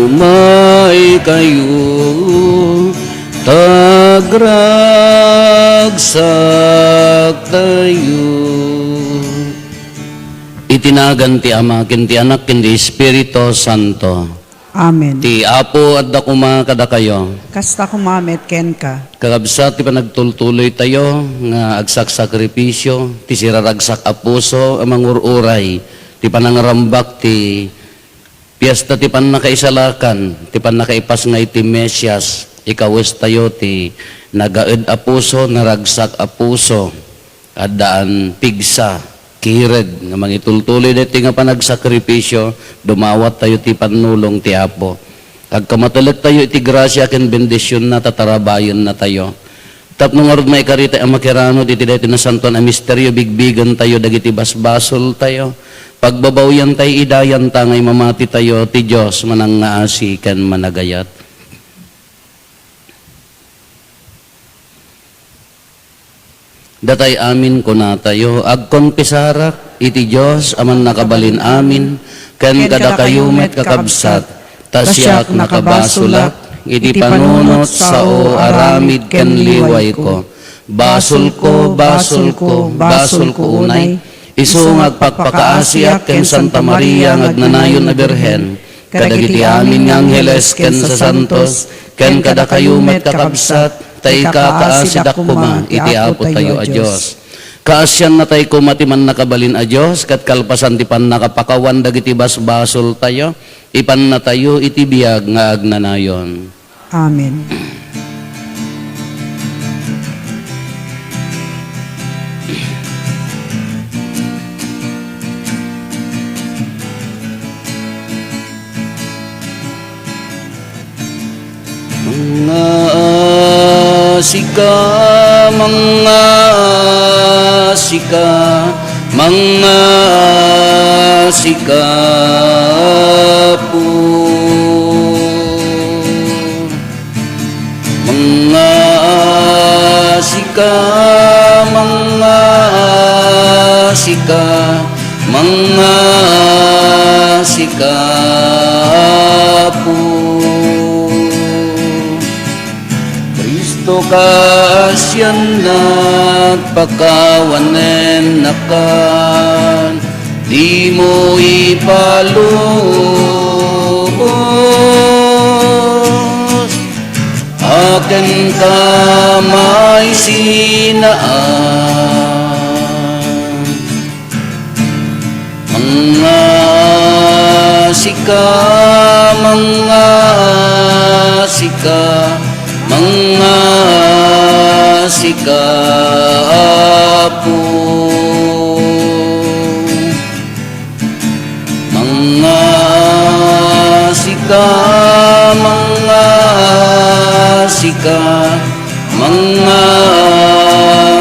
Umay kayo, tagragsak tayo. Itinagan ti Ama, ken ti Anak, ken ti Espiritu Santo. Amen. Ti Apo at dakuma kada kayo. Kasta kumamet ken ka. Kakabsat ti panagtultuloy tayo nga agsak sakripisyo, ti siraragsak a puso, amang ururay, ti panangarambak ti piyesta ti panakaisalakan, ti panakaipas nga iti Mesyas, ikawes tayo ti nagaed a puso, naragsak a puso, adaan pigsa, kired, nga mangitultuloy deti nga panagsakripisyo, dumawat tayo ti panulong ti Apo. Agkamatalit tayo iti grasya ken bendisyon na tatarabayon na tayo. Tapno nga rod maikarita ang makirano diti deti na santon a misteryo bigbigan tayo dagiti basbasol tayo. Pagbabawyan tayo idayan ta ngay mamati tayo ti Dios manang ngaasi ken managayat. Datay amin kuna tayo agkonpisarak iti Dios aman nakabalin amin ken kada kayumet kakabsat tasyak nakabasulak iti panunot sao aramid ken liway ko. Basol ko unay isu ngagpakpakaasiak ken Santa Maria ngagnanayon a Birhen kadagiti amin nga angheles ken sa santos ken kada kayumet kakabsat tay kakaasidak kuma iti Apo tayo a Dios. Kaasyan na tayo kumatiman nakabalin a Dios kat kalpasan ti pan nakapakawan dagiti basbasol tayo ipan na tayo iti biyag nga agnanayon. Amen. Mga asika po. Mga asika po. Kristo kasyan nagpakawanen nakan, di mo ipalubos, akin ka may sinaan. Mga asika po. Mga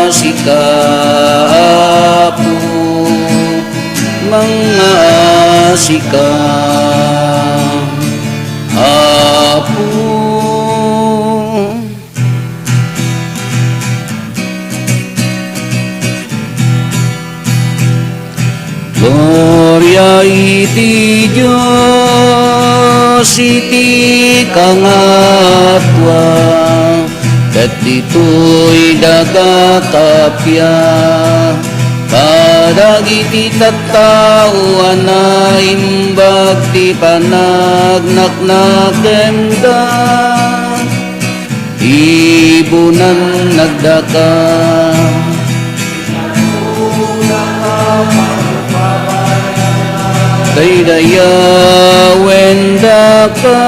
asika po. Mga asika po. Gloria iti Diyos iti kangatwa, ket dito'y dagatapya, kadagiti tattao na imbag ti panagnaknakemda, ibunan nagdaka. Daydaya wenda ka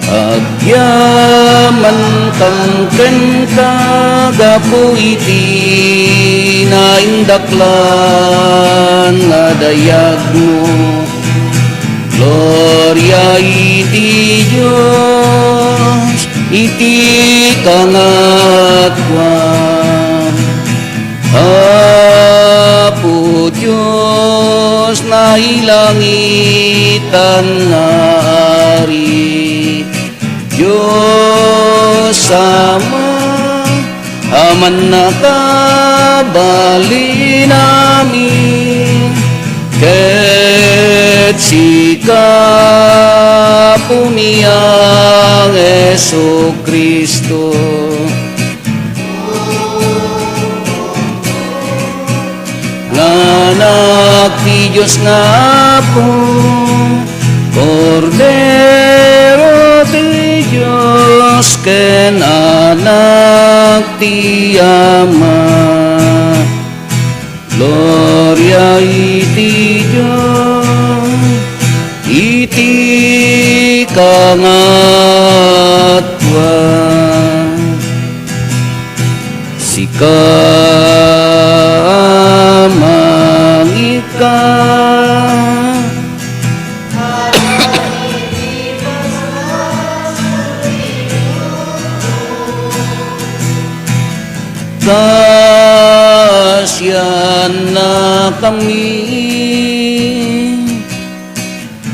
agyaman tangken ka gapu iti naindaklan nga dayag mo. Gloria iti Diyos iti kangatwa, Apo Diyos na ilangitan nga ari, Diyos Ama, aman nakabali namin, ket sika pumiyang Yesu Kristo. Anak ti Diyos nga po, Cordero ti Diyos, ken anak ti Ama. Gloria iti Diyos, iti kangatwa. Sika mangika, kasyan na kami,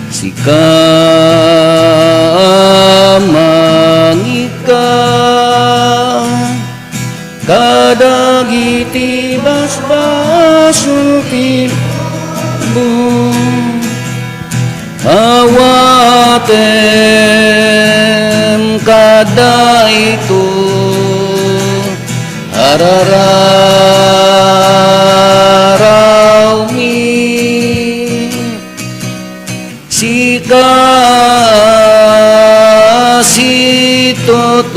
sika mangika, kadagiti basbasul ti bum, awatem kada ito, arararaw mi, sika situtugaw,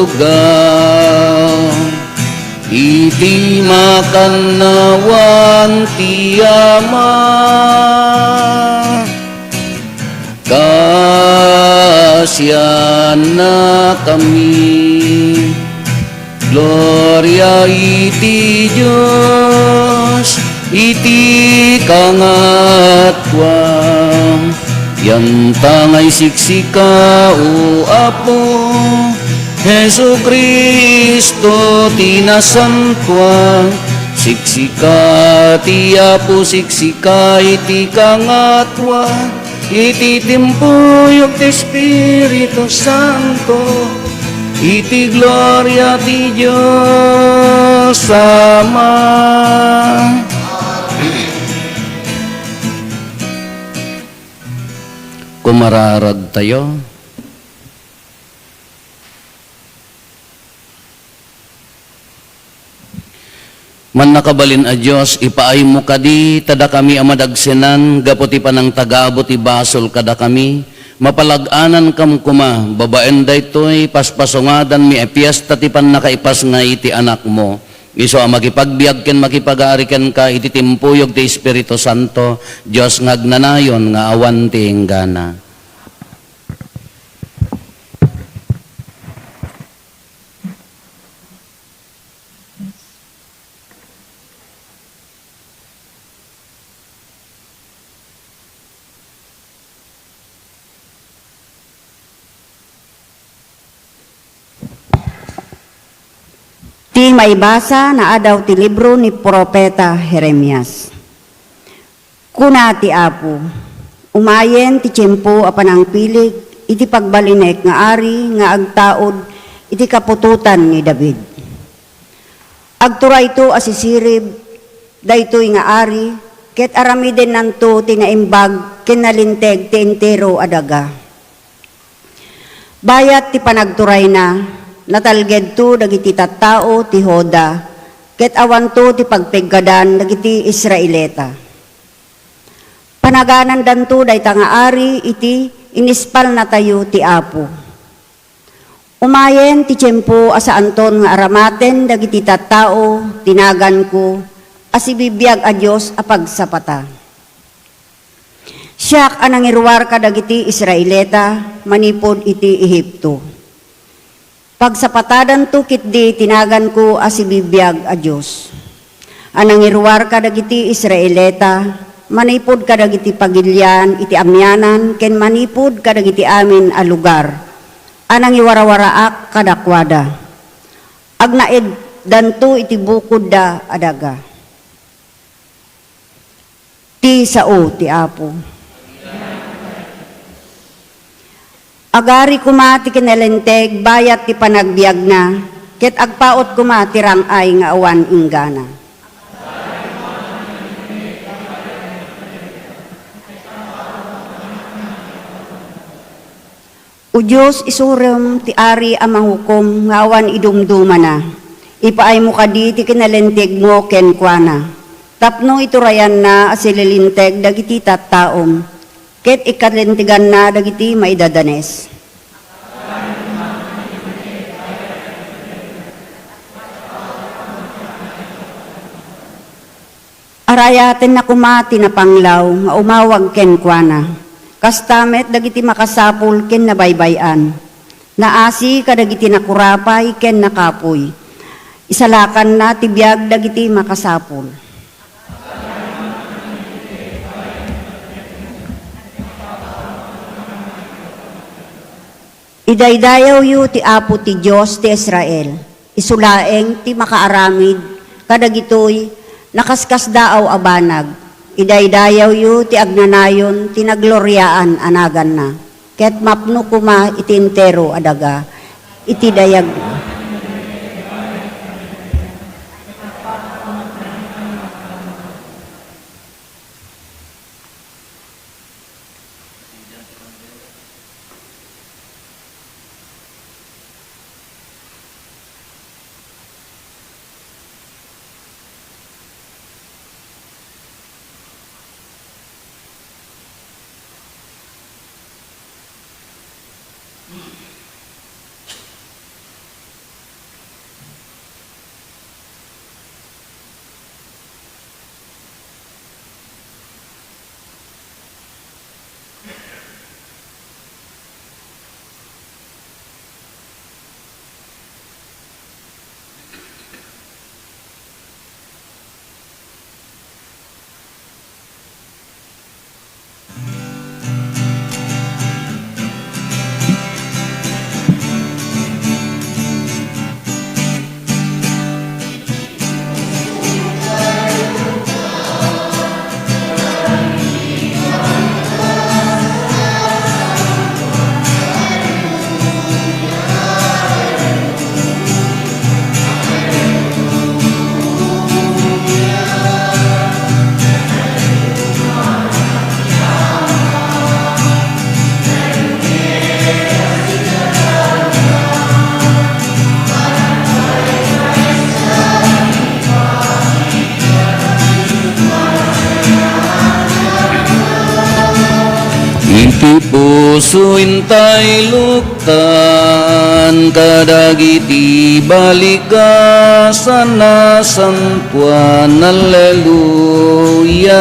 iti makanawan ti Ama. Kasyan na kami, gloria iti Diyos, iti kangatwa. Yan tangay siksika o Apo, Jesu Kristo tinasantwa. Siksika ti Apo, siksika iti kangatwa, iti timpuyog ti Espiritu Santo, iti gloria ti Diyos Ama. Kumararag tayo. Man nakabalin a Diyos, ipaay mo kadi, tada kami amadagsenan, gaputi pa ng tagabot ibasol kada kami, mapalaganan kam kuma, babaen daytoy, paspasungadan mi epiesta ti pan nakaipas nga iti anak mo. Iso makipagbiag ken makipag-aariken ka, iti timpuyog ti Espiritu Santo, Diyos ngagnanayon nga awan ti inggana. Ti maibasa na adaw ti libro ni Propeta Jeremias. Kuna ti Apo, umayen ti tiyempo apan ang pilik, iti pagbalinek nga ari nga agtaod, iti kapututan ni David. Agtura ito asisirib, daytoy nga ari, ket aramiden nanto tinaimbag, kinalinteg ti entero adaga. Bayat ti panagturay na, natalged to dagiti tattao ti Hoda, ket awan to ti pagpeggadan dagiti Israelita. Panaganan danto dayta nga ari iti inispal na tayo ti Apo. Umayen ti tiyempo asaanton nga aramaten dagiti tattao tinagan ko asibibiyag a Dios a pagsapata. Siak anang irwar ka dagiti Israelita manipod iti Ehipto. Pagsapatadan to kitdi tinagan ko asibibiyag a Diyos. Anang irwar ka dagiti Israelita, manipod ka dagiti pagilyan, iti amyanan, ken manipod ka dagiti amin a lugar. Anang iwarawaraak kadakwada. Agnaed danto iti bukod da adaga. Ti sao ti Apo. Agari kumati kinalenteg, bayat ti panagbiag na, ket agpaot kumati rangay nga awan inggana. O Diyos, isurum ti ari amang hukom, ngawan idumduma na. Ipaay mo kadi ti kinalentig mo ken kuana. Tapno iturayan na asililinteg dagiti tattaom. Ket ikalintigan na dagiti maidadanes. Arayaten na kumati na panglaw, nga umawag ken kuana. Kastamet dagiti makasapul ken nabaybayan. Naasi kadagiti nakurapay ken nakapoy. Isalakan na tibiyag dagiti makasapul. Idaydayaw yu ti Apo ti Diyos ti Israel. Isulaeng ti makaaramid kadagitoy nakaskas daaw abanag. Idaydayaw yu ti agnanayon ti nagloryaan anagan na. Ket mapno kuma iti entero adaga. Iti dayag. Iti puso intay luktan kadagiti baligasan na sampuan. Alleluia,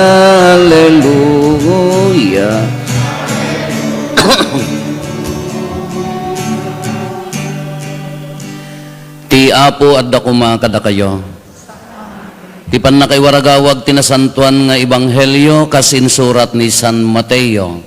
alleluia. Ti Apo adda kuma kada kayo. Ti panakay waragawag tinasantuan nga ebanghelyo kasin surat ni San Mateo.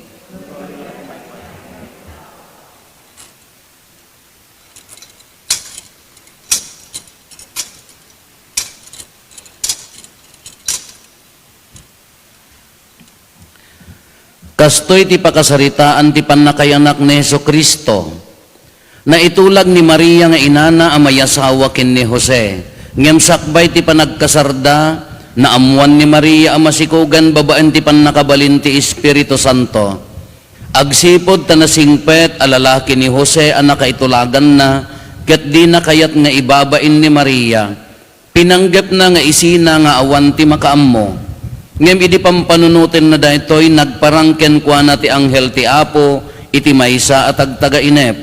Kastoy ti pakasaritaan ti panakayanak ni Jesucristo na itulag ni Maria nga inana a mayasawa ken ni Jose. Ngem sakbay ti panagkasarda na amuan ni Maria a masikugan babaan ti panakabalin ti Espiritu Santo. Agsipod ta nasingpet a lalaki ni Jose a nakaitulagan na ket di na kayat nga ibabain ni Maria. Pinanggep na nga isina nga awan ti makaammo. Ngem idi pampanunutin na daytoy nagparangken kuana ti anghel ti Apo iti maysa at agtaga-inep.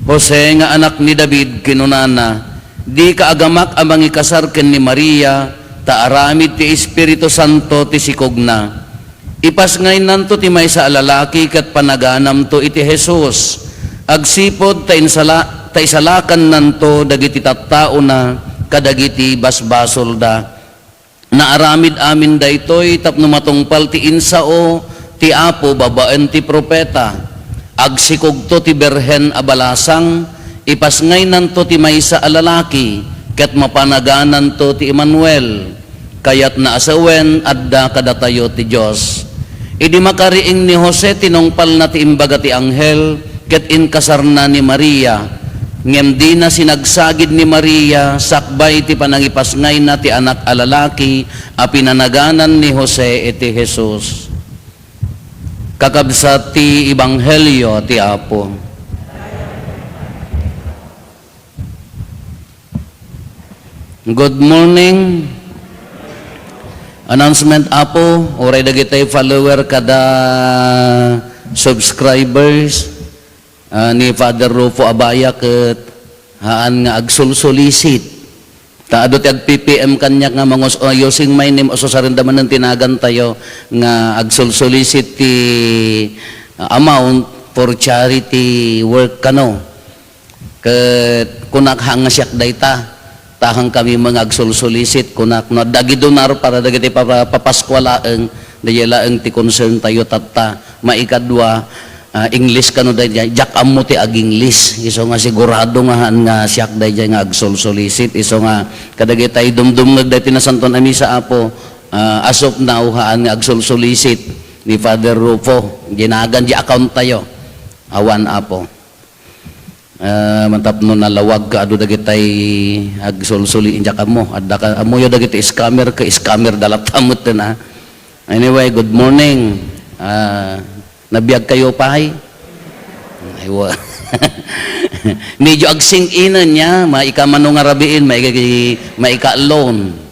Jose nga anak ni David kinunana, di kaagamak amang ikasar ken ni Maria, ta aramid ti Espiritu Santo ti sikogna. Ipas ngay nanto ti maysa a lalaki ket panaganam to iti Jesus. Agsipod ta isalakan nanto dagiti tattao na kadagiti basbasol da. Naaramid amin daytoy tapno matungpal ti insao ti Apo babaan ti propeta. Agsikog to ti berhen a balasang, ipasngay nanto ti maysa a lalaki, ket mapanaganan to ti Emmanuel. Kayat naasawen adda kadatayo ti Dios. Idi makariing ni Jose tinungpal na ti imbaga ti anghel, ket inkasarna ni Maria. Ngem di na sinagsagid ni Maria, sakbay ti panangipasngay na ti anak a lalaki, a pinanaganan ni Jose iti Jesus. Kakabsat ti Ebanghelyo ti Apo. Good morning. Announcement apo, oray dagitay follower kada subscribers ni Father Rufo Abaya ket haan nga agsulsulisit. Taadot ag PPM kanya nga mga using my name oso sa rindaman ng tinagan tayo nga agsulsulisit ti amount for charity work kano. Ket kunak hanga siyak dayta. Tahang kami mga agsulsulisit kunak no dagi donar para dagiti papaskwalaan dayalaeng ti concern tayo tatta maikadwa English kano dayjay jak ammo ti ag English iso nga sigurado nga siak dayjay nga agsulsulisit iso nga kadagitay dumdumngeg dayti na santon ami sa apo as of now haan nga agsulsulisit ni Father Rufo ginagan di account tayo awan apo. Mantap no nalawag ka adu dagitay agsulsuli inja kamo adda ka amoyo dagiti scammer dalat tamot na. Anyway, good morning. Nabiyag kayo pahay. Aywa. Medyo agsing inan niya maika manong arabiin maika alone.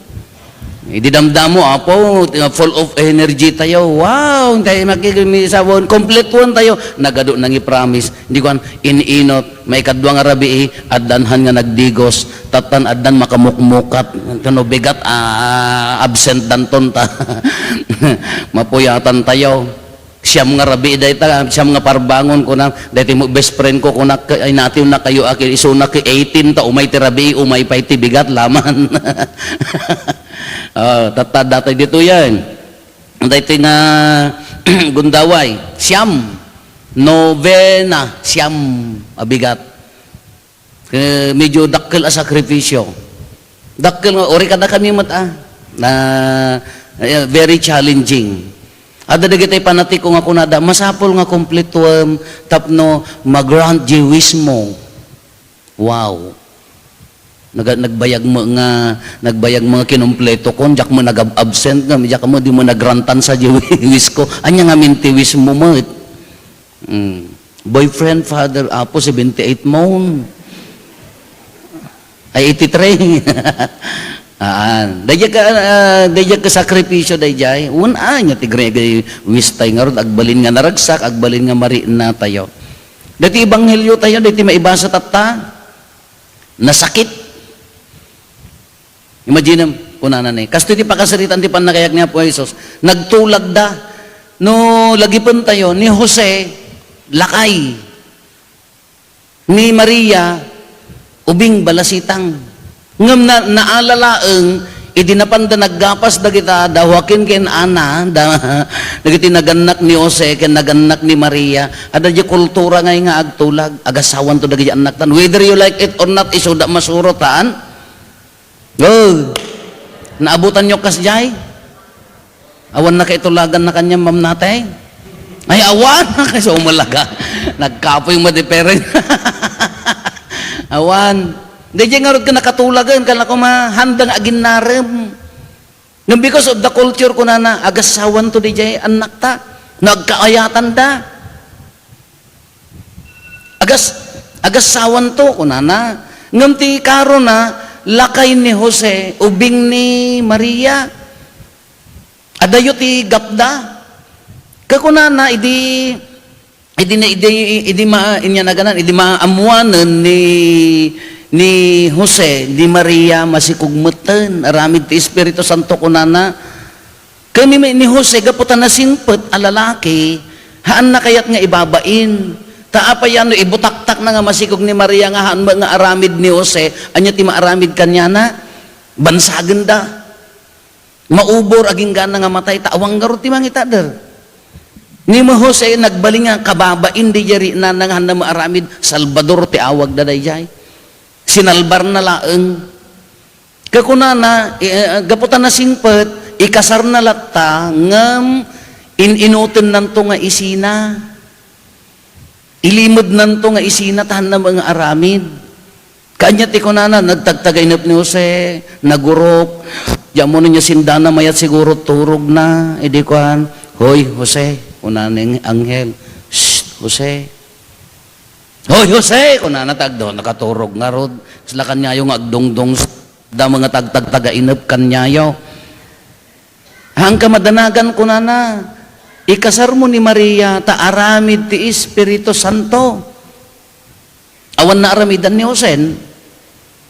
Ididamdam mo apo full of energy tayo. Wow, tayo makikimisawon complete one tayo. Nagado nang i-promise. Hindi ko ininot may kadwa nga rabi addanhan nga nagdigos tatan addan makamukmukat kano bigat absent danton ta. Mapuyatan tayo. Siyam nga rabi dayta siyam nga parbangon ko na dayti mo best friend ko kunak ay natin na kayo akin isuna ki 18 ta umay ti rabi umay pay ti bigat laman. Tatad tayo dito yan. Dayti nga gundaway siyam novena siyam abigat. Medyo dakkel a sakripisyo. Dakkel nga ori kada kami mata na very challenging. Ada dagitay panati ko nga kunada masapol nga kompletuam tapno magrant jewismo. Wow. Nagbayag mga kinumpleto kon jak mo nag-absent nga jak mo di mo nagrantan sa jewis ko anya nga mintiwis mo mo boyfriend Father apo 78 mo ay 83 dayjay ka sakripisyo dayjay una nya tigre wistay nga rod agbalin nga naragsak agbalin nga mari na tayo dati ebanghelyo tayo dati maibasa tatta nasakit. Imagine kunana ni. Kasto ti pakasaritan ti panakayak niya po Jesus. Nagtulag da. No lagipon tayo ni Jose lakay. Ni Maria ubing balasitang. Ngem na naalalaeng idinapanda naggapas dagita dawakin ken ana dagiti naganak ni Jose ken naganak ni Maria ada di kultura ngay nga agtulag agasawan to dagiti anak tan whether you like it or not iso da masurotan. Naabutan nyo kasjay? Awan na kaitulagan na kanyang mamnatay? Ay, awan na kayo umalaga. Nagkapoy mo di peren. Awan. Hindi dyan nga rin ka nakatulagan. Kala ko mahandang agin narem. And because of the culture ko na agasawan to di dyan anak ta. Nagkaayatan da. Agasawan to ko na. Ngamti karo na lakay ni Jose, ubing ni Maria. Adayo ti gapda. Kakunana idi maamuanan ni Jose, ni Maria masikugmutan aramid ti Espiritu Santo kunana. Kami ni Jose gaputan na sinpet a lalaki, haan na kayat nga ibabain. Taapayan no ibutaktak na nga masikog ni Maria nga haan nga aramid ni Jose, anya ti maaramid kanya na bansagen da. Maubor aging gana nga matay taawang garot ti mangita der. Ni mo Jose nagbaling nga kababain di jari na nga na maaramid Salvador ti awag da dayjay. Sinalbar na laeng. Kakunana gaputan na sinpet ikasar na latta ngem inuten nanto nga isina. Ilimod nanto nga isina tahan na mga aramid. Kanya ti kunana nagtagtagay na ni Jose, nagurok. Diyan mo niya sindana mayat siguro turog na. Edi kuhan, hoy Jose, kunaning anghel. Shh, Jose. Hoy Jose, kunana tagdo, nakaturog nga rod. Sila kanya yung agdongdong Da mga tagtag-taga-inap kanyayo. Hang kamadanagan ko na ikasar mo ni Maria, ta aramid ti Espiritu Santo. Awan na aramidan ni Josen,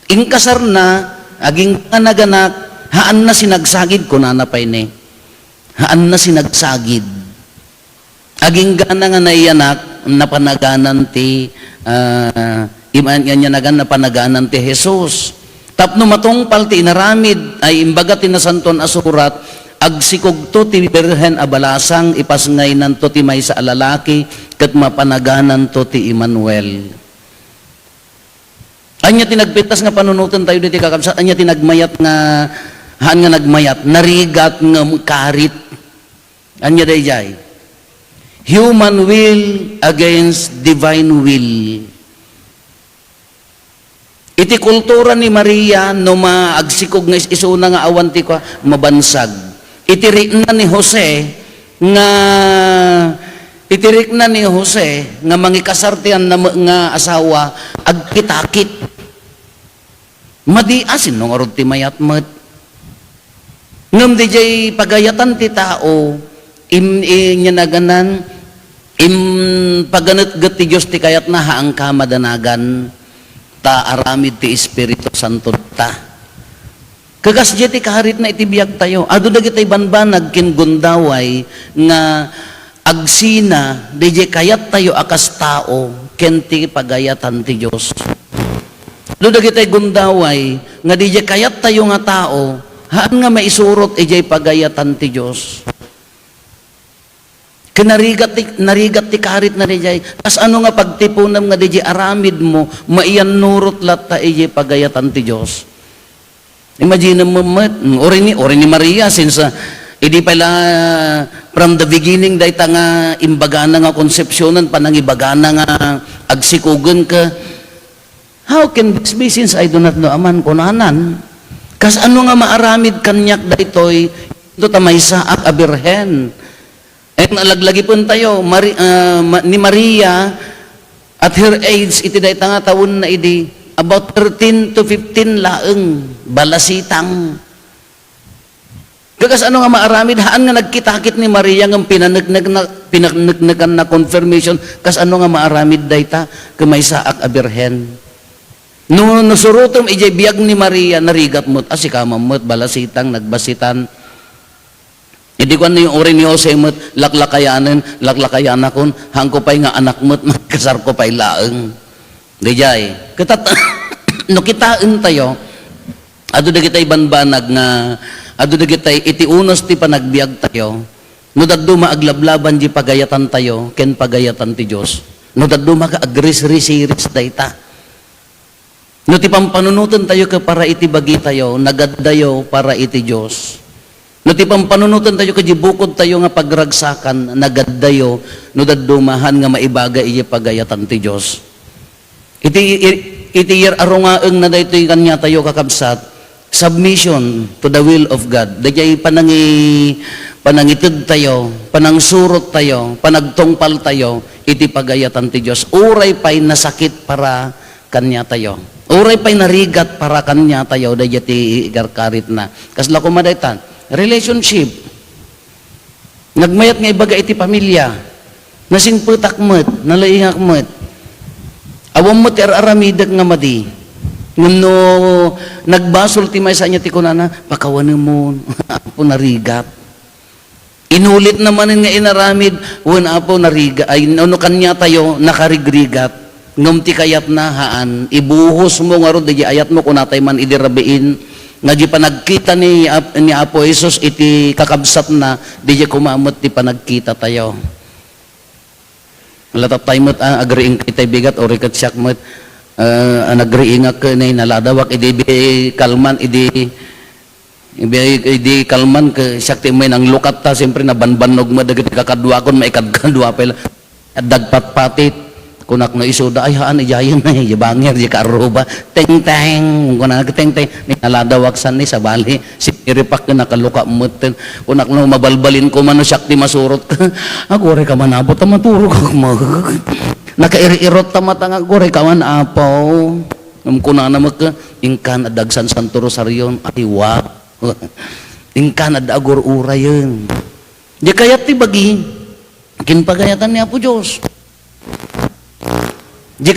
ingkasar na, aging kanaganak, haan na sinagsagid ko na napay ni. Haan na sinagsagid. Aging gana nga naiyanak, napanaganan ti, iman niya nagan napanaganan ti Jesus. Tapno matungpal ti inaramid, ay imbaga ti nasanton asurat, agsikog to ti Birhen abalasang ipasngaynan to ti may sa alalaki ket mapanaganan to ti Emmanuel. Anya tinagpitas nga panunutan tayo diti kakabsat, anya tinagmayat nga haan nga nagmayat narigat nga karit. Anya dayjay. Human will against divine will. Iti kultura ni Maria no maagsikog nga isuna nga awan ti ko mabansag. Itirik na ni Jose nga mangikasartian na nga asawa agkitakit. Madiasin nung arod ti mayat met. Ngam di jay pagayatan ti tao nya naganan paganat ti Diyos ti kayat na haang kamadanagan ta aramid ti Espiritu Santo ta. Kagas ti kaharit na itibiyag tayo. Ado dagitay banbanag kin gundaway nga agsina DJ kayat tayo akas tao ken ti pagayatan ti Dios. Ado dagitay gundaway nga DJ kayat tayo nga tao haan nga maisurot ijay pagayatan ti Dios. Narigat ti kaharit na DJ. Kas ano nga pagtipunam nga DJ aramid mo maiyan nurot lat ta ijay pagayatan ti Dios. Imagine mo, ori ni Maria, since hindi pala from the beginning, dahil nga imbagana nga konsepsyonan, panangibagana nga agsikugan ka. How can this be since I do not know aman kunanan? Kas ano nga maaramid kanyak daytoy, ito tamay saak a birhen. And alaglagi po tayo, ni Maria, at her age, iti dahil nga taon na idi, about 13 to 15 laeng balasitang. Kagas ano nga maaramid, haan nga nagkitakit ni Maria ng pinagnagnagan na confirmation, kas ano nga maaramid dayta, kamay saak a birhen. No nasurutom ijay biyag ni Maria, narigat mo't, asikamamot, balasitang, nagbasitan. Hindi ko ano yung ori ni Jose mo't, laklakayanan kon, hangko pa'y nga anak mo't, magkasar ko pa'y laeng. Diyay, no kitaan tayo, ado na kita'y banbanag nga, ado na kita'y itiunos ti panagbiag tayo, no daddo maaglablaban di pagayatan tayo, ken pagayatan ti Diyos, no daddo maka-agris-risiris dayta. No ti pampanunutan tayo ka para iti bagi tayo, nagaddayo para iti Diyos. No ti pampanunutan tayo ka jibukod tayo nga pagragsakan, nagaddayo, no daddo mahan nga maibaga iti pagayatan ti Diyos. Iti yer arungaeng na daytoy kanya tayo kakabsat, submission to the will of God. Dayjay panangitid tayo, panangsurot tayo, panagtungpal tayo, iti pagayatan ti Diyos. Uray pa'y nasakit para kanya tayo. Uray pa'y narigat para kanya tayo, dayjay ti igarkarit na. Kasla kumadaytan, relationship. Nagmayat nga ibaga iti pamilya, nasing putak met, nalaingak met, awam mo ti aramidag nga madi. No, nagbasol ti may sa niya ti kunana, pakawanin mo, apo narigat. Inulit naman nga inaramid, wan apo narigat, ay ano kanya tayo, nakarigrigat. Ngam ti kayat na haan, ibuhos mo nga ro, di ayat mo kunatay man idirabiin, nga di panagkita ni Apo Jesus, iti kakabsat na, di kumamot ti panagkita tayo. Latap tayo mo't agriing kitay bigat o rikat siyak mo't nagriing ka na naladawak idi kalman idi kalman ka siyak ti may nang lukat ta siyempre na banbanog mo dagiti kakadwa kon maikadkadwa pala dagpatpatit kunak na isuda ay haan ijayan na yabangir di karuba teng-teng kunak teng-teng ni naladawak san ni sa bali si iripak ka nakaluka mutin kunak na mabalbalin ko man siyak ti masurot ka agore ka man abot maturo ka mag nakairi-irot ta matang agore ka man apaw Kuna na maka, ingkan adagsan Santo Rosario, ay wow. Ingkan adagur uray yun. Di kayat ti bagi, kinpagayatan ni Apo Diyos. Di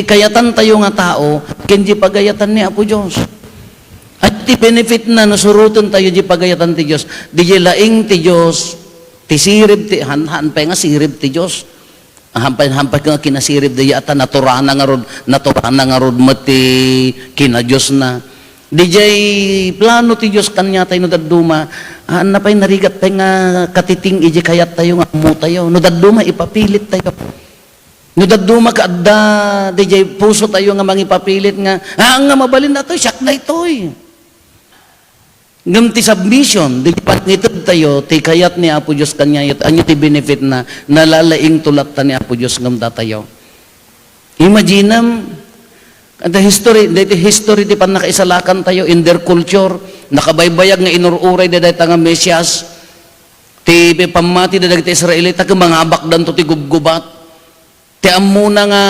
kayatan tayo nga tao, kin di pagayatan ni Apo Diyos. At ti benefit na nasurutan tayo di pagayatan ti Diyos. Di laing ti Diyos, ti sirib ti, hanpay nga sirib ti Diyos. Hampay ka nga kinasirib di yata, naturana nga rod mati kina Diyos na. DJ plano ti Diyos kanya tayo no daduma, na pa'y narigat tayo nga katiting iji kayat tayo nga mo tayo. No daduma ipapilit tayo. No daduma kaadda DJ puso tayo nga mangipapilit nga, nga mabalin na to, siyak na ito'y. Ngam ti submission, di patnitod tayo, ti kayat ni Apo Diyos kanya, anyo ti benefit na nalalaing tulat ta ni Apo Diyos ngam da tayo. Imaginam, the history ti pan nakaisalakan tayo in their culture, nakabaybayag nga inururay da dahil nga Mesias, ti pamati da dahil ti Israelita, ka mga abakdan to ti gubgubat, ti amuna nga,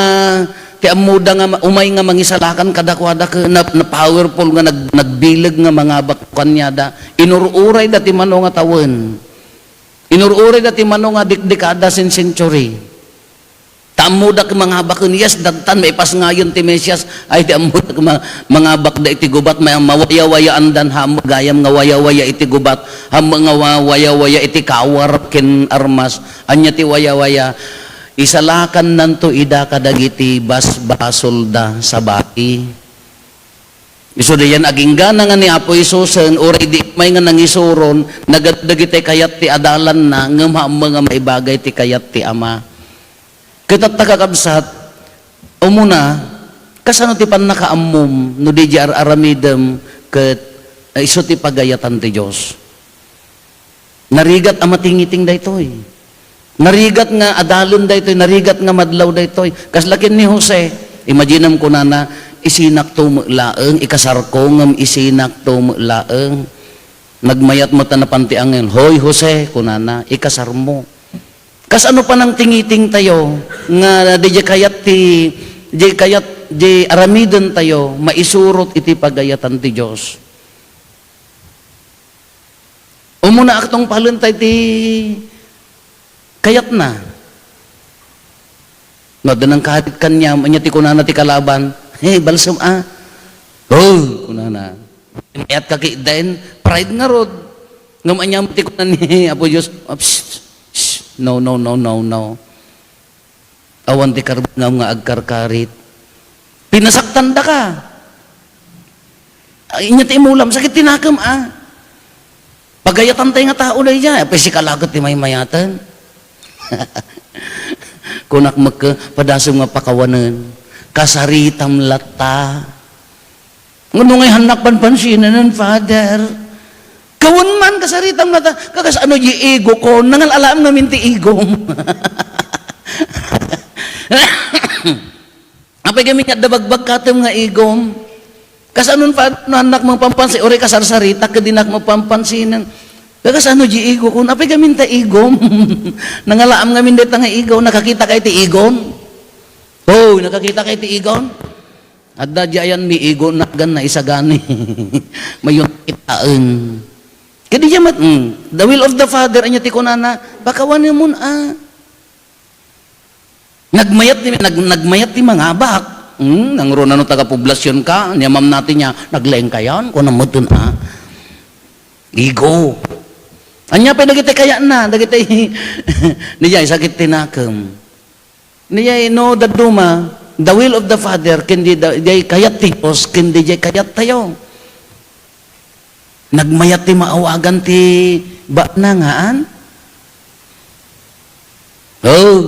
ti amuda nga umay nga mangisalakan kadakwada ka na powerful nga nagbilag nga mga abakkan niya da, inururay da ti mano nga tawen, inururay da ti mano nga dekada sin century. Tamuda ka mga bakun, yes, dagtan, may pas ngayon ti Mesias, ay ti amuda ka mga bakda iti gubat, may mawaya-waya andan, gayam nga waya-waya iti gubat, nga waya-waya iti kawar, kin armas, anya ti waya-waya, isalakan nanto ida kadagiti basol da sa baki. Iso diyan aging gana nga ni Apo Isusen, oray di may nga nangisuron, nagadagiti kayat ti adalan na, nga mga maibagay ti kayat ti ama. Kita tagakabsat, umuna, kasano ti pan nakaamum, no di aramidem, ket iso ti pagayatan ti Diyos. Narigat amatingiting daytoy. Narigat nga adalon daytoy, narigat nga madlaw daytoy. Kaslakin ni Jose, imaginam ko na isinak tumulaeng, ikasar ko ngam isinak tumulaeng. Nagmayat mo ta na pantiangin, hoy Jose, kunana, ikasar mo. Kas ano pa nang tingiting tayo, nga di aramidon tayo, maisurot iti pagayatan ti Diyos. Umuna aktong palantay ti kayat na. No, danang kahit kanya, anya ti kunana ti kalaban, hey, balsam oh, kunana. Mayat kakidain, pride nga rod. Ngam anya ti kunana ni Apo Diyos, no. Awan ti karbangam nga agkarkarit. Pinasaktan da ka. Inya ti imulam, sakit tinakam Pagayatan tayo nga tao na iya, pwede kalagot ti may mayatan. Kunak magka, padasong nga pakawanan, kasaritam lata. Ngano ngay hanak panpansinan ng Father? Kawan man kasaritam lata, kakas ano di ego ko, nangal alam namin ti ego. Apay kami nga dabagbag katem nga ego. Kas anon pa anak mong pampansin, ori kasarsarita, kadinak mong pampansinan. Kakas ano di ego ko, apay kami ta ego. Nangalaam ngamin dito nga ego, nakakita kay ti ego. Oh, nakakita kay ti ego. At dadyayan mi ego nagan na isagani. Mayon itaan. Kadi jamat, the will of the Father, anya ti kunana, bakawan mo Nagmayat ti mga abak. Nangro na no taga-poblasyon ka, niyamam natin niya, naglaeng kayan, kung namutun Ego. Anya pa nagitay kaya na, nagitay, niyay sakit tinakam. Niyay no daduma, the will of the Father, kindi kayat ti Diyos, kindi kayat tayo. Nagmayat ti maawagan ti baknangaan. Oh,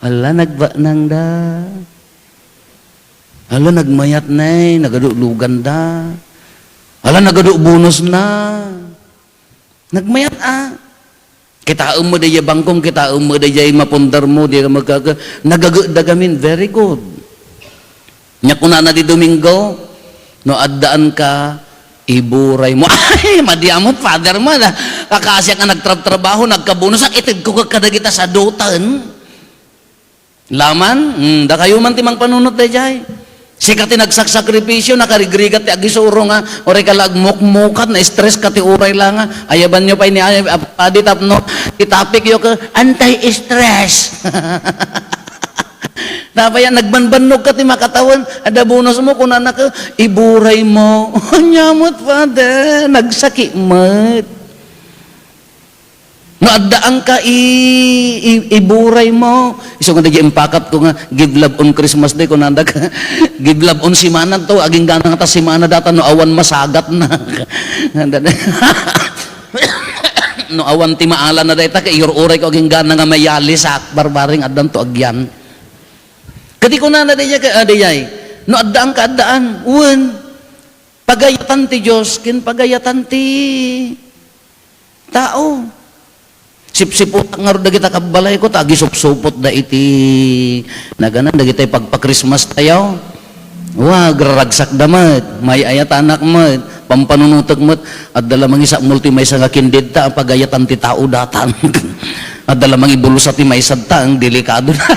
ala nagbaknang da. Ala nagmayat na, nagadulugan da. Ala nagadubunos na. Nagmayat Kita mo day bangkong, kita mo day mapundar mo, di ka nagagdagamin, very good. Nya kuna na di Domingo, no addaan ka, iburay mo. Ay, madiamot, Father mo, kakasya ka nagtrabaho, nagkabunos, itid ko kadagita sa dutan. Laman, da kayo man timang panunot day jay. Sika ti nagsaksakripisyo, nakarigrigat ti agisuro nga, oray ka lagmukmukat, na stress ka ti uray lang nga, ayaban nyo pa ini padi tapno, itapik yo ka, anti-stress. Tapaya nagbanbanog ka ti makatawan, ada bonus mo kung anak ka, iburay mo. Nyamot, Father, nagsakimot. No, addaan ka, iburay mo. Iso nga naging impakat ko nga, give love on Christmas Day, kung nanda ka, give love on simana to, aging ganang ta simana data, no awan masagat na. No awan ti maala na data, kay uray ko aging ganang nga mayali sa barbaring adan to agyan. Kati ko na nadaya ka, adayay, no addaan ka, addaan, uwan, pagayatan ti Diyos, kin pagayatan ti tao. Sip-sipot nga ro dagita kabalay ko, tagi supsupot da iti naganan dagita pagpa-Christmas tayo. Wag raragsak damat, may ayat anak mat, pampanunutag mat, at dalamang isa multi may nga kindid ta, pagayatan ti tao datan. At dalamang ibulus ti may sadta, ang delikado na.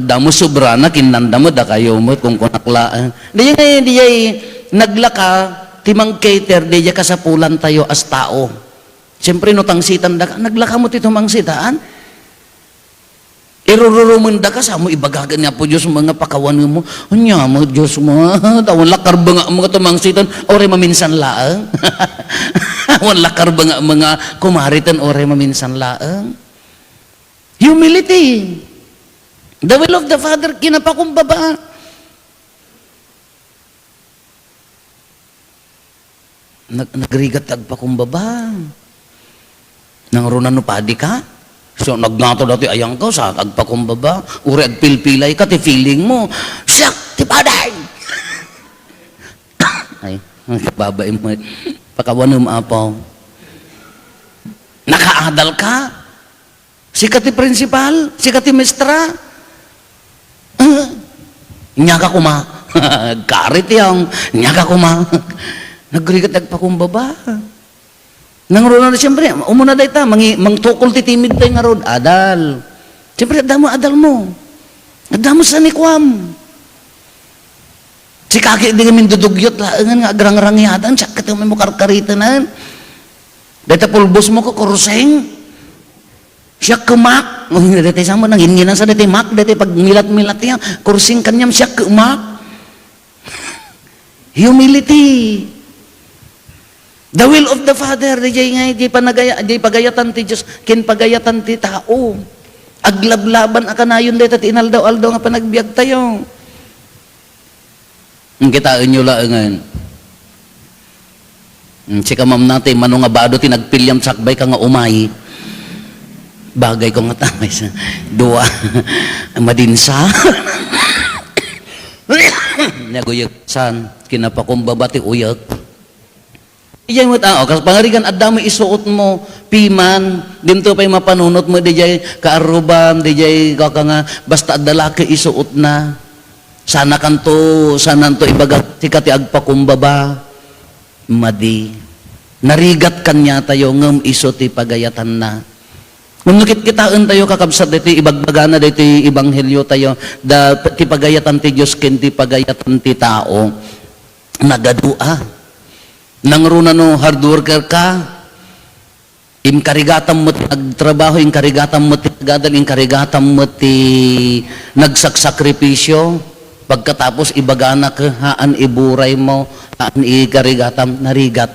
At damo sobra na, kinanda mo da kayo mat, kung kunaklaan. Di naglaka, timang cater, di kasapulan tayo as tao. Siyempre, no tangsitan da ka, naglaka mo tito mangsitaan. Irururuman da ka, sa mo ibagagan niya po Diyos mga pakawan mo. Anya mo, Diyos mo, tawon lakar ba nga mga tumangsitan, ore maminsan laang. Wan lakar ba nga mga kumaritan, ore maminsan laang. Humility. The will of the Father, kinapakumbaba. Nagrigat agpakumbaba. Nang runan no padi ka, so nagnato dati ayang ko sa agpakumbaba, uri agpilpilay ka, ti feeling mo, siyak, ti paday! Ay, babay mo, pakawanum apaw. Nakaadal ka, sika ti principal, sika ti mestra, nyaga kuma, karit yang, nyaga kuma, nagrigat agpakumbaba. Nang ron na siyempre, umuna day ta, mangtukol ti timid tayo nga ron, adal. Siyempre, adal mo. Adamo sa nikwam. Si kaki di kami dudugyot, laangan nga agrang-rangyatan, siya ka may mo karkarita na. Dahil pulbos mo ko, kuruseng. Siya kumak. Dahil sa mo, nanginginan sa dahil mak, dahil pag milat-milat yan, kursing kanyam, siya kumak. Humility. The will of the Father, di pagayatan ti Diyos, kin pagayatan ti tao. Aglablaban akanayon dito, tinaldaw-aldaw nga panagbiag tayo. Ang kitaan nyo laangan. Sika mam natin, manong nga bado, tinagpilyam sakbay ka nga umay. Bagay ko nga tamay sa dua. Madinsa. Naguyak san, kinapakumbaba ti uyak. Iyay mo tao, kasi pangarigan, at dami isuot mo, piman, dinto pa'y mapanunot mo, dijay kaaruban, dijay kaka nga, basta adalaki isuot na. Sana kanto ibagat, sikati agpakumbaba, madi. Narigat kanya tayo, ngam isoti pagayatan na. Kung nakit-kitaan tayo, kakabsat dito, ibagbagana dito, ibanghelyo tayo, ti pagayatan ti Diyos, kinti pagayatan ti tao, nagadua. Nang runa no hard worker ka, imkarigatam mo ti agtrabaho, imkarigatam mo ti agadan, imkarigatam mo ti nagsakripisyo, pagkatapos ibagana ka, haan iburay mo, haan ikarigatam, narigat.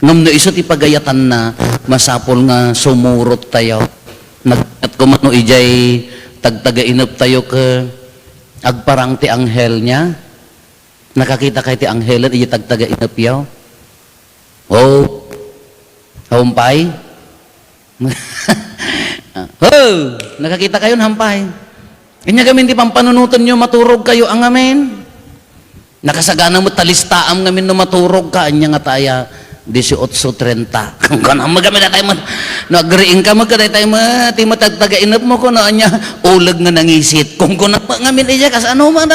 Ngam no iso ti pagayatan na, masapol nga sumurot tayo. At kumano ijay, tagtagainap tayo ka, agparang ti anghel niya, nakakita kay ti anghelan, iya tagtaga inapyaw. Oh, hampay. Oh, nakakita kayo hampay. Inya gamin ti pampanunutan nyo, maturog kayo ang amin. Nakasagana mo talistaam ngamin no maturog ka, anya nga taya, 18:30. Kung ka magamit na tayo, nagriing ka magkaday tayo, ti matagtaga inap mo ko na anya, ulag nga nangisit. Kung na ngamin iya, kas ano man,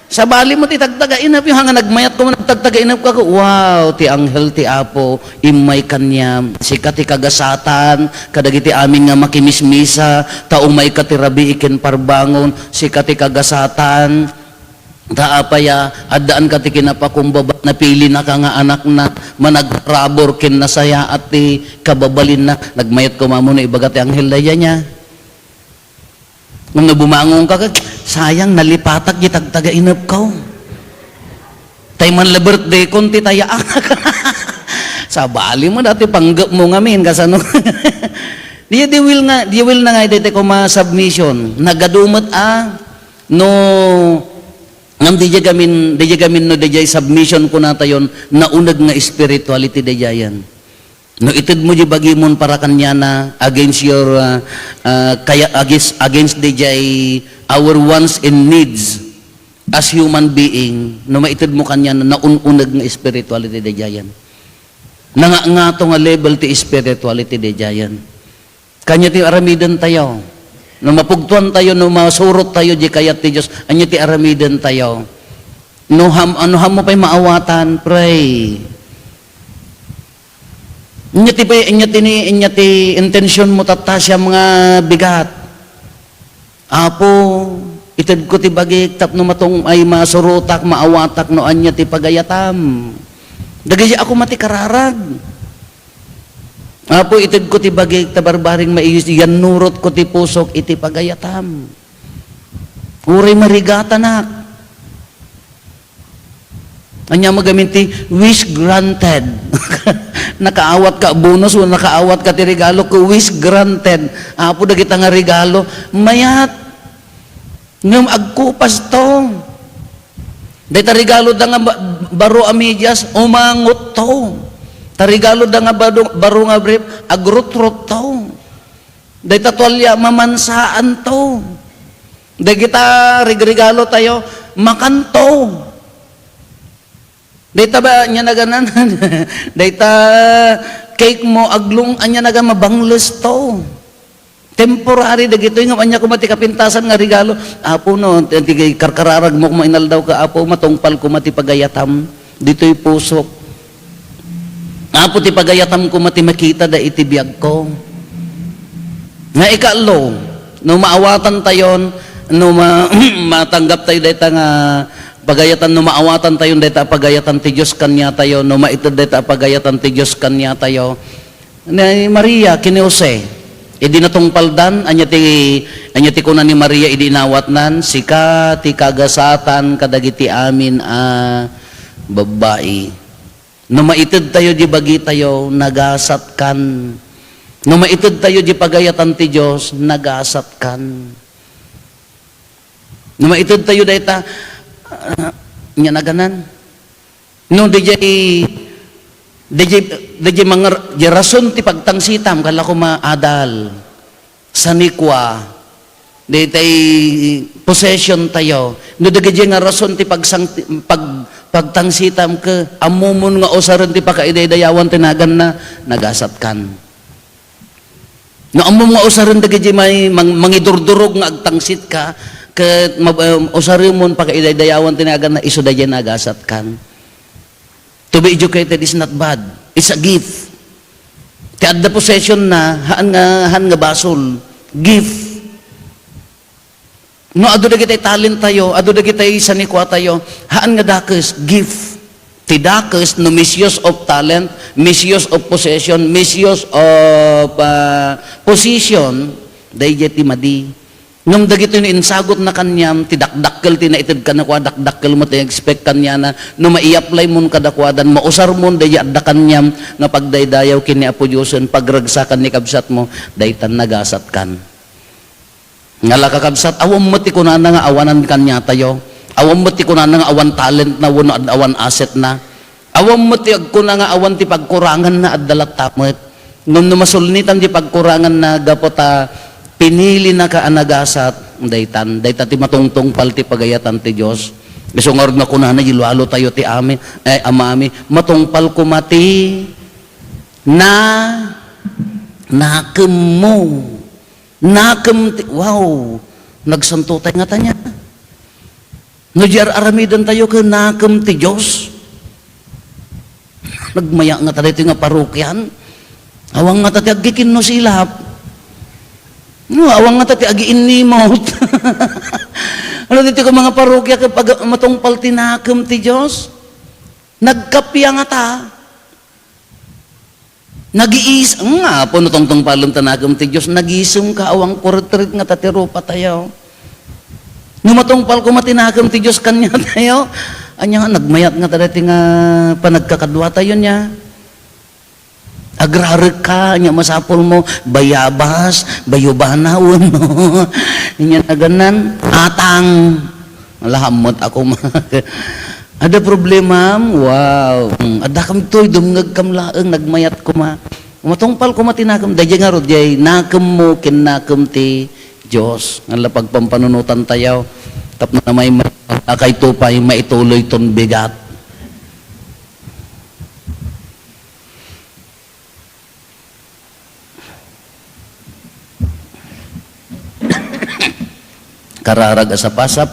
Sa bali mo ti tagtaga inap yung hanga nagmayat ko man tagtaga inap ka ko. Wow, ti anghel ti Apo imay kanya sika ti kagasatan kadagiti amin nga makimismisa ta umay ka ti rabi iken parbangon sika ti kagasatan ta apaya addaan ka ti kinapakumbaba napili na ka nga anak na managrabor ken nasaya at ti kababalin na nagmayat ko mamo na ibaga ti anghel daya niya. Nung nabumangong ka, sayang nalipatak di tagtaga inap ko. Tay man la birthday konti taya sa bali mo dati panggap mo ngamin kasano. Di will na nga dito ko ma-submission. Nagadumat no ngam di gamin no di submission ko na tayon naunag nga spirituality di yan. No ited mo di bagimon para kanya na against your kaya against the our wants and needs as human being no maited mo kanya na naununag nga spirituality di yan. Nga to nga level ti spirituality di yan. Kanya ti aramidan tayo. No mapugtuan tayo no masurot tayo di kayat ti Dios anya ti aramidan tayo. No ham mo pay maawatan pray. Inyati intention mo tatasya mga bigat. Apo, ited ko ti bagik tap no matong ay masurutak, maawatak no anya ti pagayatam. Dagay ako mati kararag. Apo, ited ko ti bagik tabarbaring maiyos, yan nurot ko ti pusok iti pagayatam. Uri marigatanak. Anya magamin ti wish granted. Nakaawat ka bonus o nakaawat ka ti regalo ko wish granted. Apo dagita nga regalo mayat ngem agkupas to. Dayta regalo da nga baro amidyas umangot to. Ta regalo da nga baro nga brief agrutrot to. Dayta tuwalya mamansaan to. Dagita regalo tayo makanto. Dayta ba nya naganan? Dayta cake mo aglong anya naga mabangles to. Temporary dagito yung anya ko mati kapintasan nga regalo. Apo no, tigay karkararag mo kung mainaldaw ka apo matungpal ko mati pagayatam. Dito'y pusok. Apo ti pagayatam ko mati makita da itibiyag ko. Nga ikalo, no maawatan tayon, no matanggap tayo dayta nga pagayatan no maawatan tayo dayta pagayatan ti Dios kanya tayo no maited dayta pagayatan ti Dios kanya tayo ni Maria kini Jose idi natungpaldan anya ti kunan ni Maria idi nawatnan sika ti kagasatan kadagiti amin babae no maited tayo di bagi tayo nagasat kan no maited tayo di pagayatan ti Dios nagasat kan no maited tayo dayta nya naganan no DJ mga rason ti pagtangsitam kala ko maadal sanikwa daytay possession tayo no DJ nga rason ti pagtangsitam ke amumon nga usaron ti pakaidaydayawan tinagan na nagasat kan no amum nga usaron DJ may mangidurdurog nga agtangsit ka ket usarimon pagkaidaydayawan tinagan na iso dayan nagasat kan. To be educated is not bad. It's a gift. Ti adda possession na haan nga basol. Gift. No adu dagiti talent tayo, adu dagiti sanikwa tayo, haan nga dakes gift. Ti dakes no misuse of talent, misuse of possession, misuse of position, dayjay ti madi. Nung dagito ni insagot na kanyam, ti dakdakkel ti naitid ka na kwa, dakdakkel mo ti expect kanya na, no mai-apply mo kadakwadan, mausar mo daya adda kanyam, nga pagdaydayaw kini Apo Diyosen, pagragsakan ni kabsat mo, daytan nagasat kan. Nga lakakabsat, awam mo ti kunana nga awanan kanya tayo, awam mo ti kunana nga awan talent na, wano awan asset na, awam mo ti kuna nga awan ti pagkurangan na addalat tamot, nung masulnitan ti pagkurangan na gapota, pinili na ka anagasat daytan ti matungtong palti pagayatan ti Dios bisungor na kunana yilwalo tayo ti amin amami matungpal kumati na nakem mo nakem ti wow nagsanto tay nga tanya Nga diyar aramidan tayo ka nakam ti Diyos. Nagmaya nga tayo nga parokyan. Awang nga tayo agikin no silap. No, awang nga tayo agiin ni maut. Ano dito ka mga parokya kapag matungpal tinakam ti Diyos? Nagkapya nga ta. Nag-iis, nga po natong palong tanagam ti Diyos, nag-iisum ka awang kuritrit nga tatiro pa tayo. Numatungpal ko matinagam ti Diyos kanya tayo. Anya nga, nagmayat nga tayo nga panagkakadwa tayo niya. Agrarik ka, niya masapol mo, bayabas, bayubanawon, no? Niya na ganan, atang. Malahamot ako Ada problema, wow. Ada kam to'y dumngag kam laeng, nagmayat ko ma. Matungpal ko matinakam, dahil nga ro, dahil nakam mo, kinakam ti Diyos. Ang lapag pampanunutan tayo, tap na may akay tupay, maituloy ton bigat. Kararag sa pasap.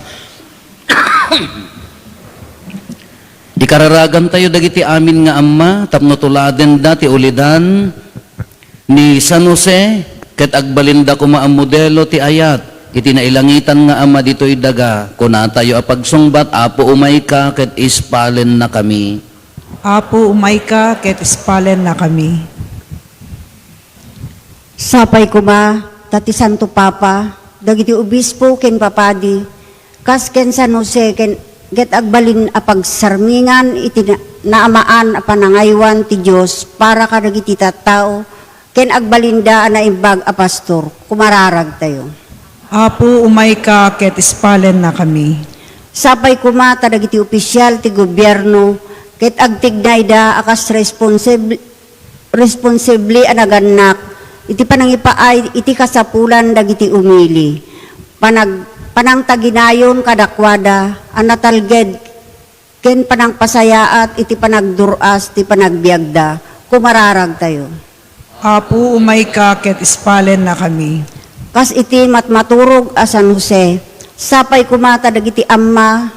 Ikararagan tayo dagiti amin nga amma, tapno tuladen da ti ulidan ni San Jose, ket agbalinda kuma ang modelo ti ayat, iti nailangitan nga ama dito'y daga, kuna tayo apagsungbat, apo umay ka, ket ispalen na kami. Apo umay ka, ket ispalen na kami. Sapay kuma, tati Santo Papa, dagiti obispo ken papadi, kas ken San Jose ken get agbalin apagsarmingan iti naamaan a panangaywan ti Dios para kadagiti tattao ken agbalinda na imbag a pastor kumararag tayo. Apo umay ka, ket ispalen na kami. Sapay kuma dagiti opisyal ti gobyerno ket agtignay da akas responsibli a naganak iti panangipaay iti kasapulan dagiti umili. Panang taginayon kadakwada, anatalged, ken panang pasayaat, iti panagduras, iti panagbiagda, kumararag tayo. Apo umay ka, ket ispalen na kami. Kas iti matmaturog a San Jose, sapay kumata dagiti amma,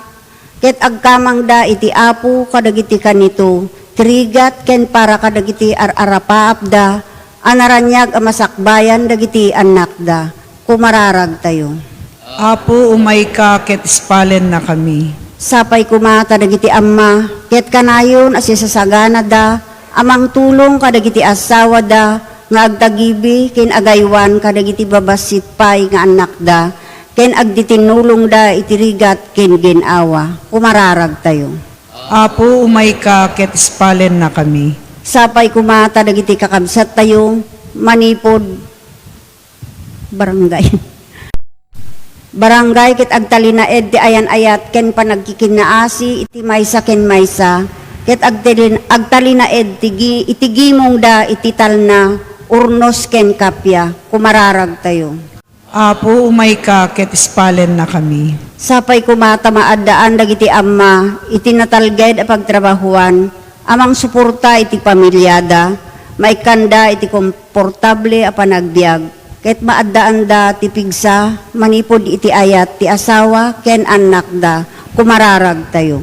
ket agkamang da iti apo kadagiti kanito, trigat ken para kadagiti ararapaap da, anaranyag a masakbayan dagiti anak da, kumararag tayo. Apo umay ka, ket ispalen na kami. Sapay kumata dagiti amma, ket kanayon as isasagana da, amang tulong kadagiti asawa da, nga agtagibi, ken agaywan kadagiti babasit pay nga anak da, ken agditinulong da itirigat ken ginawa. Kumararag tayo. Apo umay ka, ket ispalen na kami. Sapay kumata dagiti kakabsat tayo, manipod, barangay ket agtalinaed ti ayan ayat ken panagkikinaasi iti maysa ken maysa ket agtalinaed iti gimong da iti talna urnos ken kapya kumararag tayo. Apo umay ka, ket ispalen na kami. Sapay kumata maaddaan dagiti amma iti natalged a pagtrabahuan amang suporta iti pamilyada maikanda iti komportable a panagbiag ket maaddaan da ti pigsa, manipod iti ayat, ti asawa, ken anak da, kumararag tayo.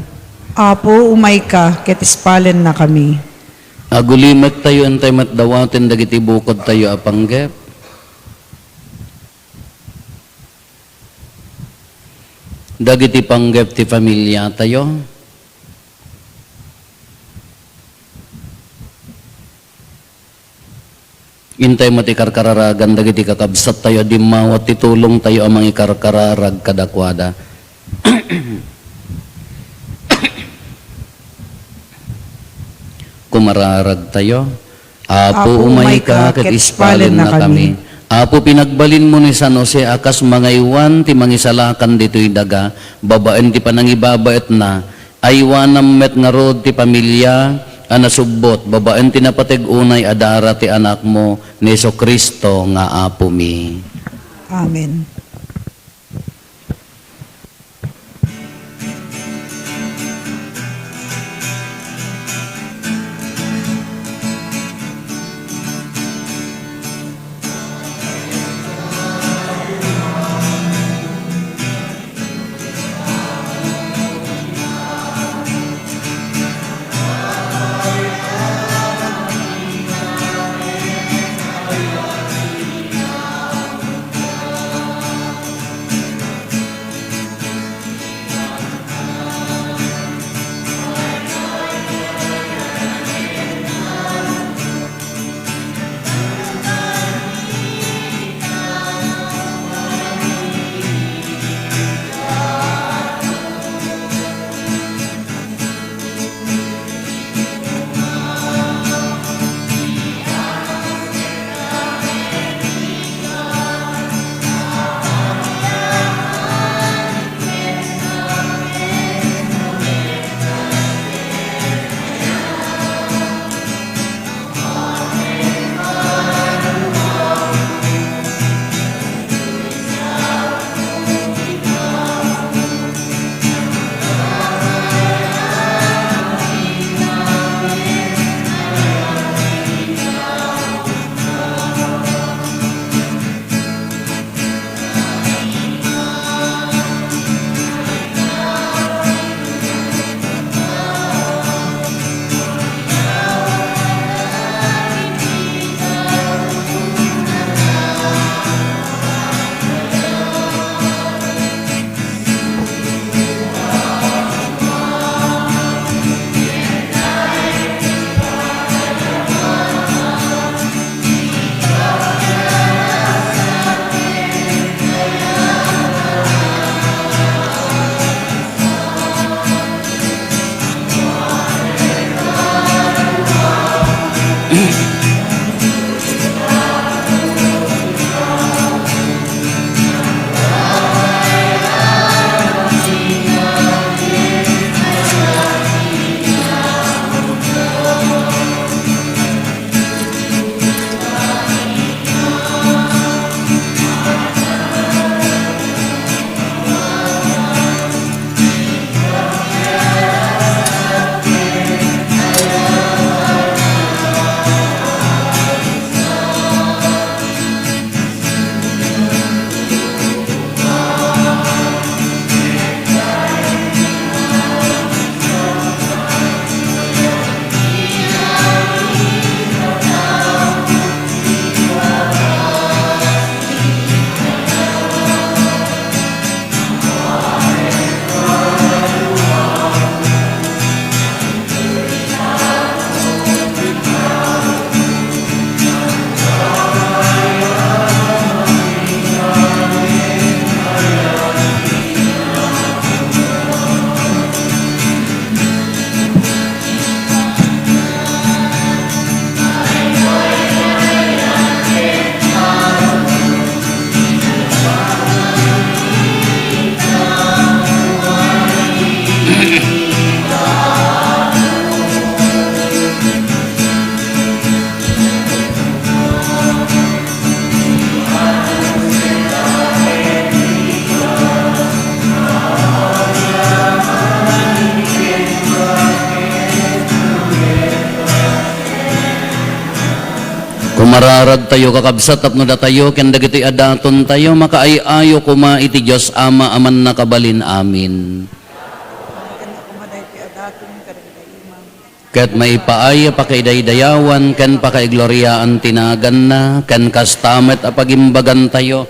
Apo umay ka, ket ispalen na kami. Agulimat tayo antay matdawaten dagiti bukod tayo apanggep. Dagiti panggep ti pamilya tayo. Intay mo ti karkararagan dagiti kakabsat tayo di mawat titulong tayo amang ikarkararag kadakwada. Kumararag tayo. Apo umay ka ket ispalen na kami. Apo pinagbalin mo ni San Jose akas mangaywan ti mangisalakan dito'y daga babaen ti panangibabaet na aywanam met nga rod ti pamilya anasubbot, babaen tinapateg unay adara ti anak mo ni Jesucristo nga apo mi. Amen. mararag tayo kakabsat tapno da tayo ken dagiti adaton tayo makaayayo kuma iti Dios Ama aman nakabalin amin. Ket maipaay pakaiday-dayawan ken pakaigloriaan tinagan na ken kastamet a pagimbagan tayo.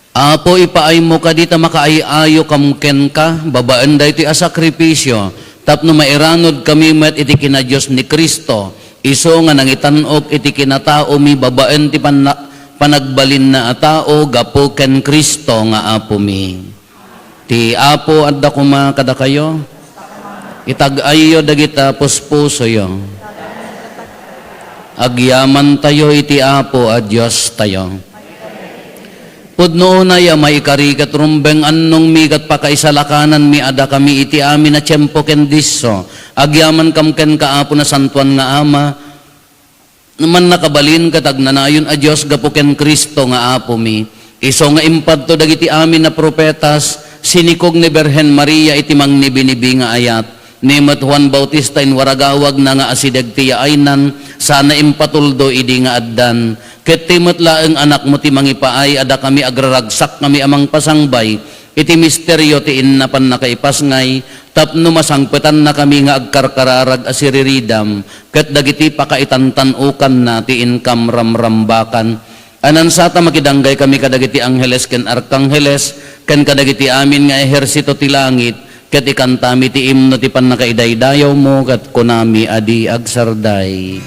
Apo ipaay mo ka dita makaayayo kamken ka babaan da iti a sakripisyo tapno mairanod kami met iti kina Dios ni Kristo iso nga nangitan-ok iti kinatao mi babaan ti panagbalin na a tao gapo ken Kristo nga apo mi. Ti apo adda kuma kada kayo itag-ayo dagita puspuso yo agyaman tayo iti apo a Dios tayo. Pudno na ya maikarikat rumbeng annong migat pakaisalakanan mi ada kami iti amin na tiyempo ken disso agyaman kam ken kaapo na santuan nga ama naman nakabalin katag nanayon a Dios gapo ken Kristo nga apo mi iso nga impadto dagiti amin na propetas sinikog ni Birhen Maria iti mangnibinibi nga ayat ni Juan Bautista in waragawag na nga asideg ti aynan sana impatuldo idi nga addan ket timot laeng anak mo ti mangipaay ada kami agraragsak kami amang pasangbay iti misteryo ti innapan nakaipasngay tapno masangpetan na kami nga agkarkararag asiriridam ket dagiti pakaitantanukan na ti inkam ramrambakan anan sata makidanggay kami kadagiti angheles ken arkangheles ken kadagiti amin nga ehersito ti langit ket ikantami ti imno ti pannakaidaydayaw mo ket kunami adi agsarday.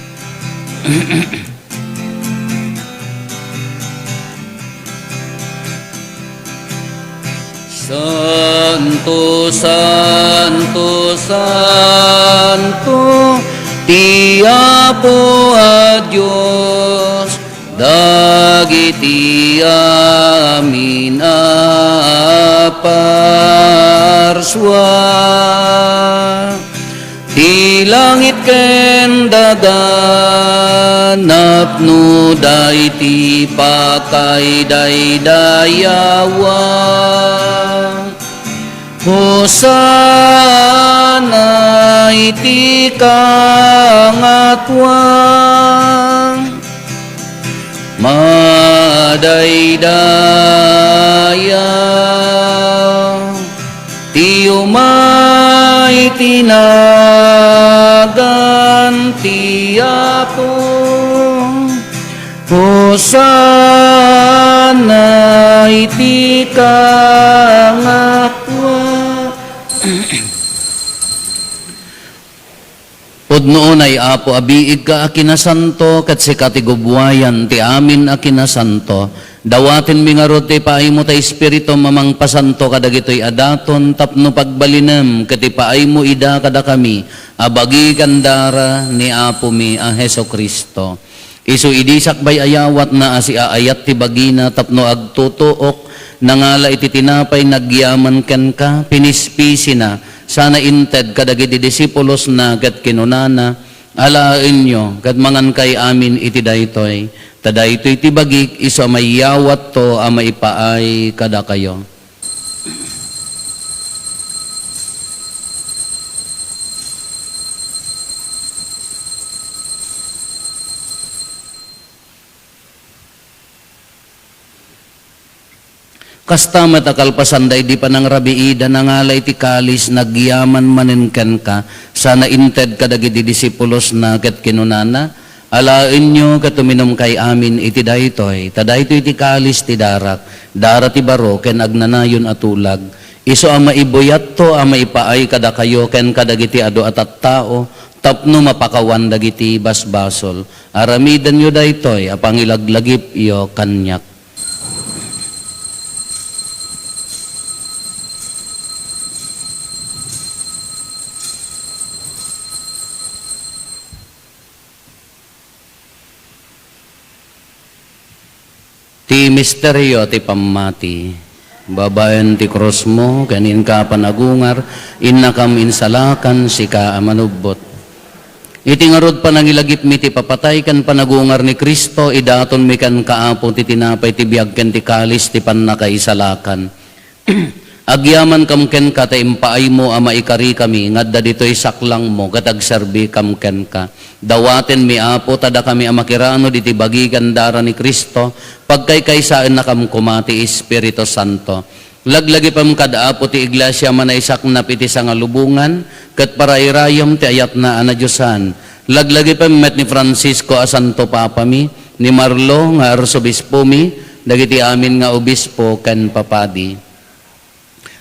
Santo, Santo, Santo, ti Apo a Dios, dagiti amin a parswa. Ti langit ken daga napno dayti pakaiday-dayawa. Hosana iti kangatwang madaydayaw ti umay tinagan ti Apo. Hosana iti kangatwa. Pudnoon ay Apo abiig ka akinasanto kat si katigubwayan ti amin akinasanto. Dawatin mi nga rote paay mo ta espiritu mamang pasanto kadagitoy adaton tapno pagbalinem ket paay mo ida kada kami abagi kandara ni Apo mi a Heso Kristo. Isu idisak bay ayawat na asi aayat ti bagina tapno agtutuok nangala iti tinapay nagyaman ken ka pinispisi na sana inted kadagiti disipulos na ket kinunana alaen nyo ket mangan kay amin iti daytoy tadaytoy ti bagik isu mayawat to a maipaay kada kayo. Kasta matakalpasanday di pa nang rabiida nangalay ti kalis nagyaman manenken ka sana inted kadagiti disipulos na ket kinunana alaen nyo katuminom kay amin iti daytoy tadaytoy ti kalis ti darak dara ti baro ken agnanayon atulag iso ang maibuyat to ang maipaay kada kayo ken kadagiti adu atat tao tapno mapakawan dagiti basbasol aramidan yo daytoy apang ilaglagip iyo kanyak. Ti misteryo ti pamati, babaen ti cross mo, kanin ka panagungar, inna kam insalakan, si ka amanubot. Iti ngarod panangilagip mi ti papatay kan panagungar ni Kristo, idaton mi kan kaapo ti tinapay ti biag ken ti kalis ti pannakaisalakan. Agyaman kam ken ka ta impaay mo ama ikari kami ngadda ditoy saklang mo gatag serbi kam ken ka. Dawaten mi apo tada kami amakirano diti bagigan dara ni Kristo pagkaykaysaan na kam kumati Espiritu Santo. Laglagi pam kada apo ti iglesia manaisak na piti sa ngalubungan ket parairayom ti ayat na ana Diyosan. Laglagi pam met ni Francisco a Santo Papa mi ni Marlo nga arsobispo mi dagiti amin nga obispo ken papadi.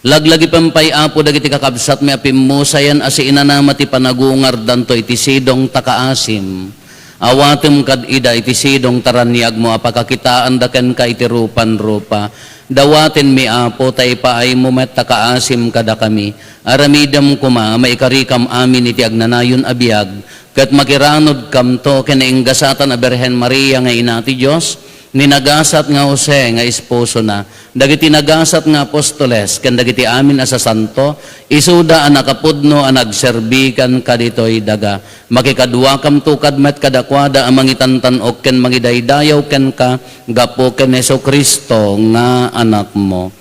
Laglagi pampay apo dagiti kakabsat mi apimusayan asi inanama ti panagungar danto iti sidong takaasim. Awatem kad ida iti sidong taraniag mo apakakitaan daken ka iti rupan-rupa. Dawaten mi apo tay paay mo met takaasim kada kami. Aramidam kuma maikarikam amin iti agnanayon abiyag. Kat makiranod kam to kinainggasatan a Birhen Maria nga ina ti Diyos. Ninagasat nga Jose nga esposo na, dagiti nagasat nga apostoles, ken dagiti amin asa santo, isuda ang nakapudno ang nagserbikan kaditoy daga. Makikadwa kam tukad met kadakwada ang mangitantanok ken mangidaydayaw ken ka, gapo ken Heso Kristo nga anak mo.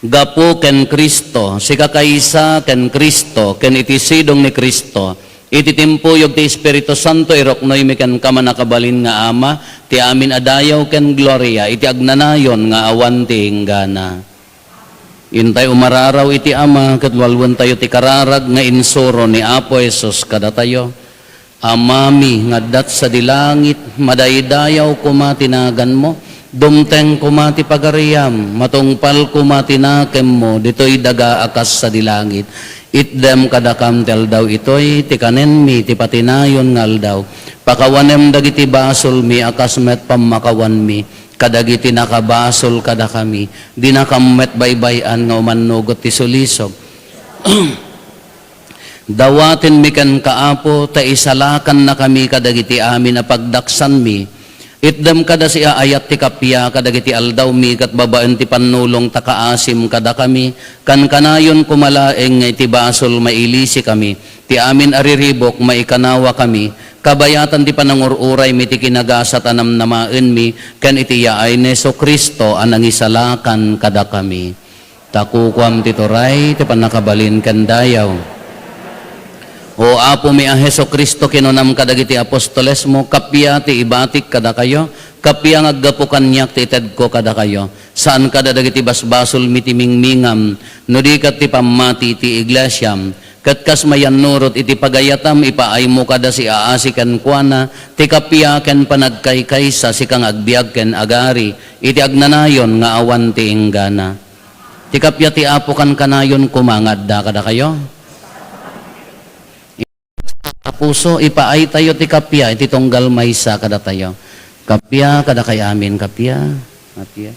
Gapo ken Kristo, si kakaysa ken Kristo, ken itisidong ni Kristo, ititimpuyog ti Espiritu Santo iroknoy mi ken kama nakabalin nga ama ti amin adayaw ken gloria iti agnanayon nga awan ti inggana. Intay umararaw iti ama ket walwen tayo ti kararag nga insuro ni Apo Jesus kada tayo. Amami ngaddat sa dilangit madaydayaw kumatinagan mo dumteng kumati pagariyam matungpal kumatinakem mo ditoy daga akas sa dilangit. Itdem kadakam tel daw itoy tikanen mi ti patinayon ngal daw pakawanem dagiti basol mi akas met pamakawan mi kadagiti nakabasol kada kami dinakamet baybayan nga umanugot ti sulisog. Dawaten mi ken kaapo ta isalakan na kami kadagiti amin a pagdaksan mi. Itdem kada siya ayat ti kapya kadagiti aldaw mi kat babaan ti panulong takaasim kada kami kan kanayon kumalaeng nga iti basol mailisi kami ti amin ariribok maikanawa kami kabayatan ti panangururay mi ti kinagasat anam namaen mi ken iti yaay ni Heso Kristo anang isalakan kada kami. Takukwam ti turay ti panakabalin ken dayaw. O apo mi a Heso Kristo kinunam kadagiti apostoles mo, kapya ti ibatik kada kayo, kapya ngaggapo kanyak ti ited ko kada kayo. Saan kada dagiti basbasol miti mingmingam, no di kat ti pamati ti iglesyam, kat kas mayan nurot iti pagayatam, ipaay mo kada si aasikan kuana, ti kapya ken panagkaykaysa si kang agbiag ken agari, iti agnanayon nga awan ti inggana. Ti kapya ti apo kan kanayon kumangad da kada kayo. Puso ipaay tayo ti kapya iti tunggal maysa kada tayo. Kapya kada kay amin kapya. Kapya.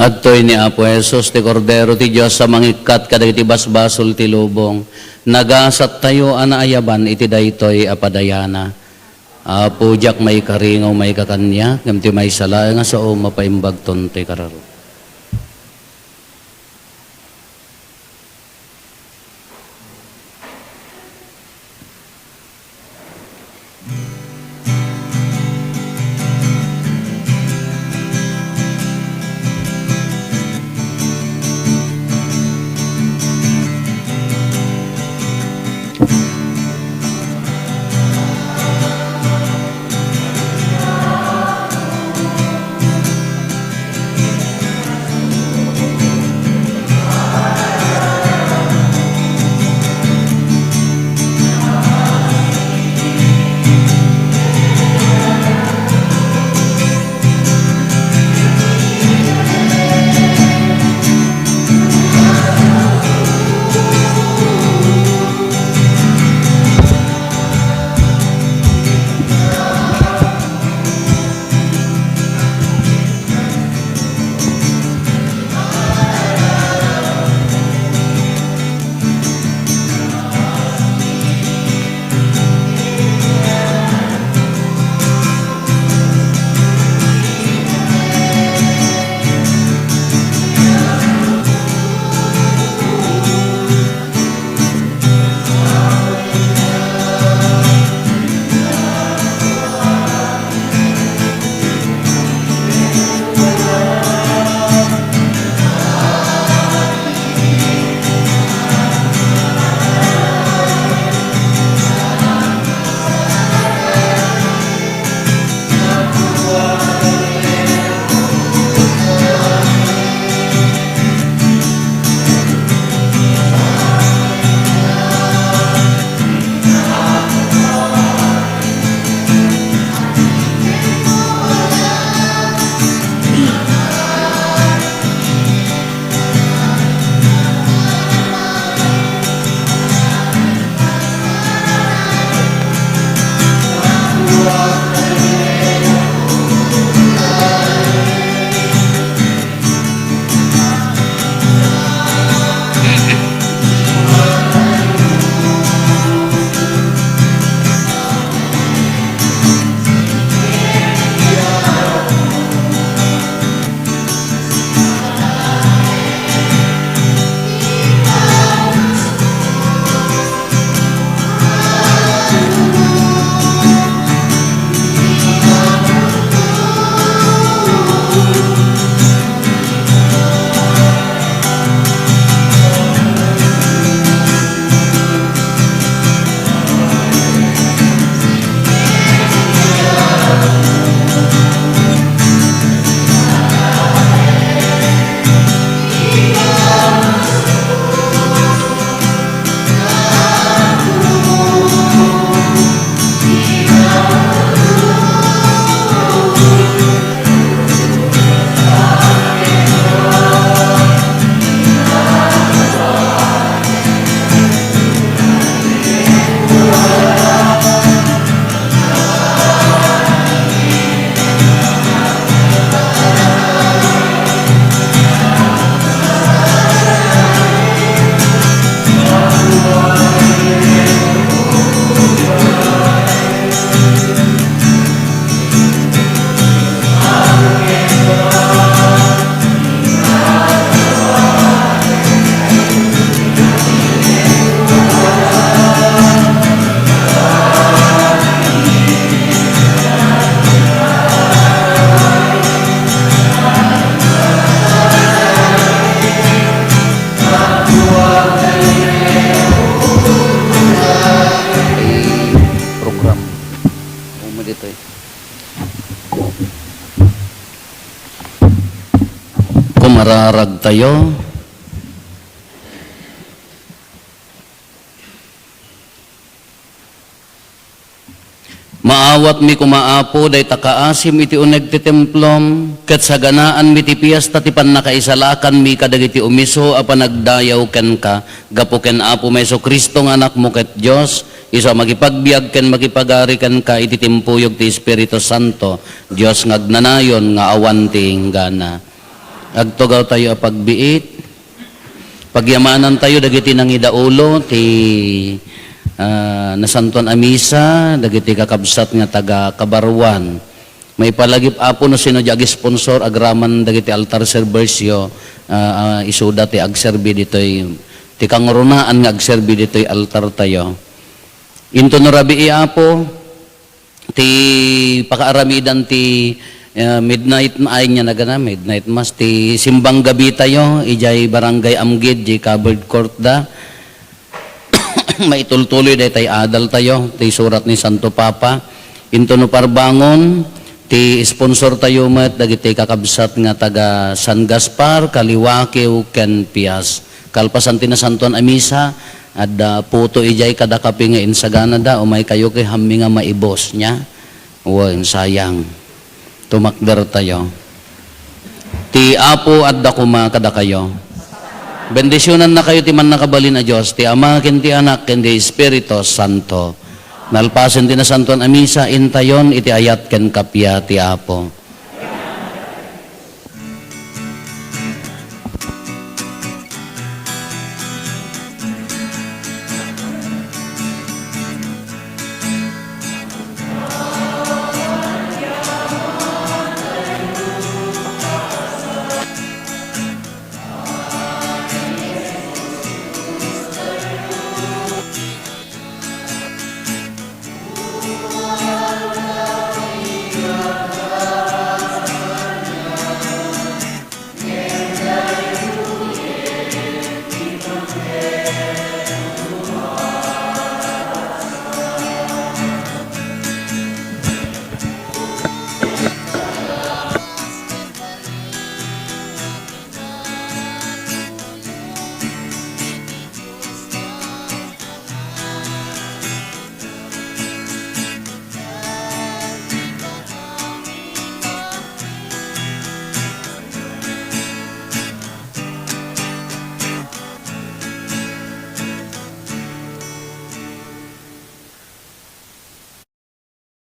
Adtoy ni Apo Jesus ti Kordero ti Dios sa mangikat kadagiti basbasol ti lubong. Nagasat tayo anaayaban iti daytoy apadayana. Apo jak may karingaw may kakanya, ngam ti may sala nga sao mapaimbag tonte kararo. Mararag tayo. Maawat mi kumaapo, day takaasim iti uneg ti templom, ket sa ganaan mi ti piyesta ti pannakaisalakan mi kadagiti umiso a panagdayaw ken ka, gapo ken Apo Meso Kristo nga anak mo ket Dios, iso makipagbiag ken makipagari ken ka iti timpuyog ti Espiritu Santo, Dios ngagnanayon nga awan ti gana. Agtugaw tayo a pagbiit, pagyamanan tayo dagiti nangidaulo ti nasantuan a misa, dagiti kakabsat nga taga Kabarwan. May palagip Apo no sino di agi-sponsor agraman dagiti altar servisyo, isuda ti agserbi ditoy ti kangrunaan nga agserbi ditoy altar tayo. Into no rabii Apo ti pakaaramidan ti midnight na ay niya nagana midnight mass ti simbang gabi tayo ijay barangay Amgid di covered court da. Maitultuloy day tay adal tayo ti surat ni Santo Papa into no parbangon ti sponsor tayo met dagiti kakabsat nga taga San Gaspar, Kaliwakeu ken Pias kalpasan ti nasantuan a misa adda puto ijay kada kapi nga insagana da umay kayo kay hammi nga maibos nya wen sayang tumakder tayo ti Apo adda kuma kada kayo. Bendisyonan na kayo ti man nakabalin na Diyos, ti Ama, ken ti Anak, ken ti Espiritu Santo. Nalpasen ti na santuan a misa, intayon, iti ayat ken kapya ti Apo.